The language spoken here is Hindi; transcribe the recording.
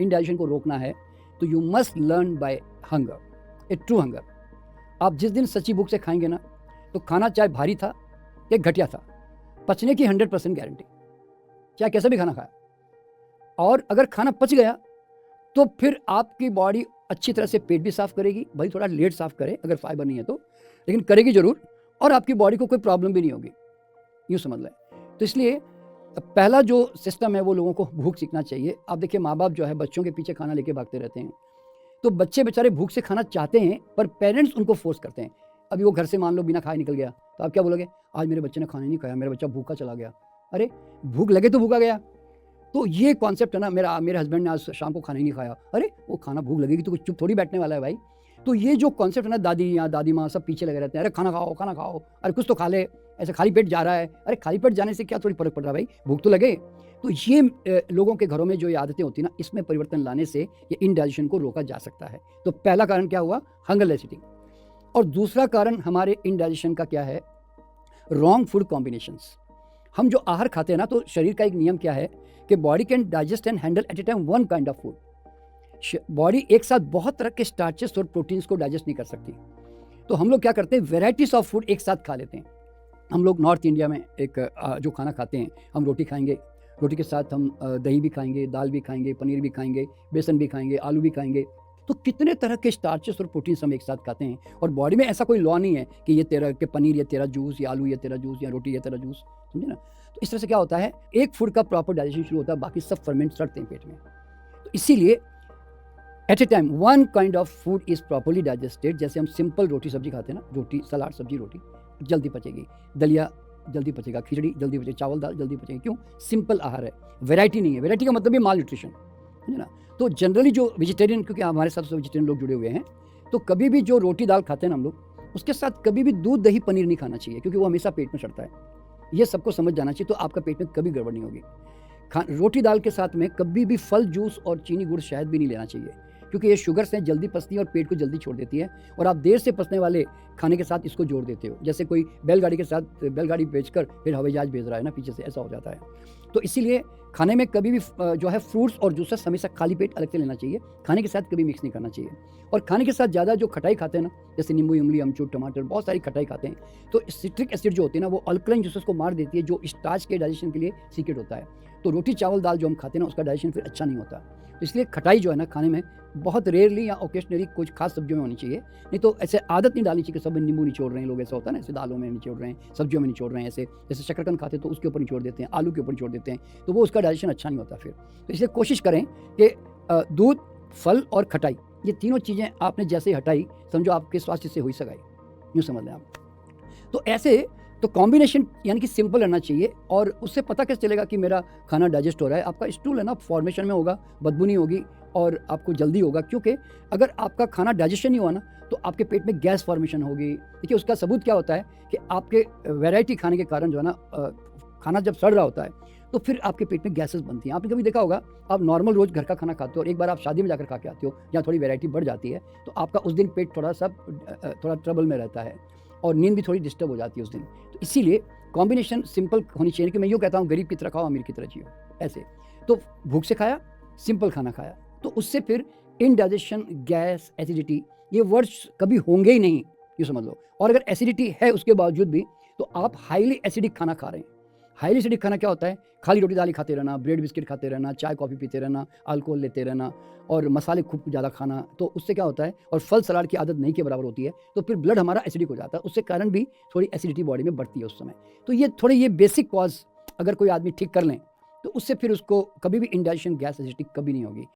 इंडाइजेशन को रोकना है तो you must learn by hunger, A true hunger. आप जिस दिन सच्ची भूख से खाएंगे ना, तो खाना चाहे भारी था या घटिया था, पचने की 100% गारंटी, चाहे कैसा भी खाना खाया। और अगर खाना पच गया तो फिर आपकी बॉडी अच्छी तरह से पेट भी साफ करेगी, भाई थोड़ा लेट साफ करे अगर फाइबर नहीं है तो, लेकिन करेगी जरूर, और आपकी बॉडी को कोई प्रॉब्लम भी नहीं होगी, यूँ समझ लें। तो इसलिए पहला जो सिस्टम है वो लोगों को भूख सीखना चाहिए। आप देखिए माँ बाप जो है बच्चों के पीछे खाना लेके भागते रहते हैं, तो बच्चे बेचारे भूख से खाना चाहते हैं पर पेरेंट्स उनको फोर्स करते हैं। अभी वो घर से मान लो बिना खाए निकल गया, तो आप क्या बोलोगे, आज मेरे बच्चे ने खाना नहीं खाया, मेरा बच्चा भूखा चला गया। अरे भूख लगे तो भूखा गया। तो ये कॉन्सेप्ट है ना, मेरे हस्बैंड ने आज शाम को खाना ही नहीं खाया, अरे वो खाना भूख लगेगी तो कुछ चुप थोड़ी बैठने वाला है भाई। तो ये जो कॉन्सेप्ट है ना, दादी या दादी माँ सब पीछे लगे रहते हैं, अरे खाना खाओ खाना खाओ, अरे कुछ तो खा ले, ऐसे खाली पेट जा रहा है। अरे खाली पेट जाने से क्या थोड़ी फर्क पड़ रहा है भाई, भूख तो लगे। तो ये लोगों के घरों में जो ये आदतें होती है ना, इसमें परिवर्तन लाने से ये इनडाइजेशन को रोका जा सकता है। तो पहला कारण क्या हुआ, हंगरलेस ईटिंग। और दूसरा कारण हमारे इनडाइजेशन का क्या है, रॉन्ग फूड कॉम्बिनेशंस। हम जो आहार खाते हैं ना, तो शरीर का एक नियम क्या है कि body can digest and handle at a time one kind of food. Body एक साथ बहुत तरह के स्टार्चेस और प्रोटीन्स को डाइजेस्ट नहीं कर सकती। तो हम लोग क्या करते हैं, वेराइटीज ऑफ फूड एक साथ खा लेते हैं। हम लोग नॉर्थ इंडिया में जो खाना खाते हैं, हम रोटी खाएंगे, रोटी के साथ हम दही भी खाएंगे, दाल भी खाएंगे, पनीर भी खाएंगे, बेसन भी खाएंगे, आलू भी खाएंगे। तो कितने तरह के स्टार्चेस और प्रोटीन्स हम एक साथ खाते हैं, और बॉडी में ऐसा कोई लॉ नहीं है कि ये तेरा के पनीर ये तेरा जूस, या आलू ये तेरा जूस, या रोटी ये तेरा जूस, समझे ना। तो इस तरह से क्या होता है, एक फूड का प्रॉपर डाइजेशन शुरू होता है, बाकी सब फर्मेंट सड़ते हैं पेट में। तो इसीलिए at a time one kind of food is properly digested. जैसे हम सिंपल रोटी सब्जी खाते हैं ना, रोटी सलाद सब्जी रोटी जल्दी पचेगी, दलिया जल्दी पचेगा, खिचड़ी जल्दी पचेगी, चावल दाल जल्दी पचेगी। क्यों, सिंपल आहार है, वैरायटी नहीं है। वैरायटी का मतलब भी माल न्यूट्रिशन, समझे ना। तो जनरली जो वेजिटेरियन, क्योंकि हमारे साथ वेजिटेरियन लोग जुड़े हुए हैं, तो कभी भी जो रोटी दाल खाते हैं ना हम लोग, उसके साथ कभी भी दूध दही पनीर नहीं खाना चाहिए, क्योंकि वो हमेशा पेट में सड़ता है। ये सबको समझ जाना चाहिए, तो आपका पेट में कभी गड़बड़ नहीं होगी। रोटी दाल के साथ में कभी भी फल जूस और चीनी गुड़ शहद भी नहीं लेना चाहिए, क्योंकि ये शुगर से जल्दी पचती है और पेट को जल्दी छोड़ देती है, और आप देर से पचने वाले खाने के साथ इसको जोड़ देते हो। जैसे कोई बैलगाड़ी के साथ बैलगाड़ी बेचकर फिर हवाई जहाज भेज रहा है ना पीछे से, ऐसा हो जाता है। तो इसीलिए खाने में कभी भी जो है फ्रूट्स और जूसेस हमेशा खाली पेट अलग से लेना चाहिए, खाने के साथ कभी मिक्स नहीं करना चाहिए। और खाने के साथ ज़्यादा जो खटाई खाते हैं ना, जैसे नींबू इमली अमचूर टमाटर, बहुत सारी खटाई खाते हैं, तो सिट्रिक एसिड जो होती है ना, वो अल्कलाइन जूसेस को मार देती है, जो स्टार्च के डाइजेशन के लिए सीक्रेट होता है। तो रोटी चावल दाल जो हम खाते हैं ना, उसका डाइजेशन फिर अच्छा नहीं होता। इसलिए खटाई जो है ना खाने में बहुत रेयरली या ओकेशनली कुछ खास सब्जियों में होनी चाहिए, नहीं तो ऐसे आदत नहीं डालनी चाहिए कि सब में नींबू निचोड़ रहे हैं लोग, ऐसा होता है ना, ऐसे दालों में निचोड़ रहे हैं, सब्जियों में निचोड़ रहे हैं, ऐसे जैसे शकरकंद खाते हैं तो उसके ऊपर निचोड़ देते हैं, आलू के ऊपर निचोड़ देते हैं, तो वो उसका डाइजेशन अच्छा नहीं होता फिर। तो इसलिए कोशिश करें कि दूध, फल और खटाई, ये तीनों चीज़ें आपने जैसे ही हटाई, समझो आपके स्वास्थ्य से हुई सगाई, यूँ समझ लें आप। तो ऐसे तो कॉम्बिनेशन यानी कि सिंपल रहना चाहिए, और उससे पता कैसे चलेगा कि मेरा खाना डाइजेस्ट हो रहा है। आपका स्टूल है ना फॉर्मेशन में होगा, बदबू नहीं होगी और आपको जल्दी होगा, क्योंकि अगर आपका खाना डाइजेशन नहीं हुआ ना, तो आपके पेट में गैस फॉर्मेशन होगी। देखिए उसका सबूत क्या होता है कि आपके वैरायटी खाने के कारण जो है ना, खाना जब सड़ रहा होता है तो फिर आपके पेट में गैसेस बनती हैं। आपने कभी देखा होगा, आप नॉर्मल रोज़ घर का खाना खाते हो और एक बार आप शादी में जाकर खा के आते हो, जहाँ थोड़ी वैरायटी बढ़ जाती है, तो आपका उस दिन पेट थोड़ा ट्रबल में रहता है, और नींद भी थोड़ी डिस्टर्ब हो जाती है उस दिन। तो इसीलिए कॉम्बिनेशन सिंपल होनी चाहिए, कि मैं यूँ कहता हूँ गरीब की तरह खाओ अमीर की तरह जियो, ऐसे। तो भूख से खाया, सिंपल खाना खाया, तो उससे फिर इनडाइजेशन, गैस, एसिडिटी, ये वर्ड्स कभी होंगे ही नहीं, ये समझ लो। और अगर एसिडिटी है उसके बावजूद भी, तो आप हाईली एसिडिक खाना खा रहे हैं। हाईली एसिडिक खाना क्या होता है, खाली रोटी दाल खाते रहना, ब्रेड बिस्किट खाते रहना, चाय कॉफ़ी पीते रहना, अल्कोहल लेते रहना, और मसाले खूब ज़्यादा खाना, तो उससे क्या होता है, और फल सलाद की आदत नहीं के बराबर होती है, तो फिर ब्लड हमारा एसिडिक हो जाता है, उससे कारण भी थोड़ी एसिडिटी बॉडी में बढ़ती है उस समय। तो ये बेसिक कॉज अगर कोई आदमी ठीक कर लें, तो उससे फिर उसको कभी भी इंडाइजेशन, गैस, एसिडिटी कभी नहीं होगी।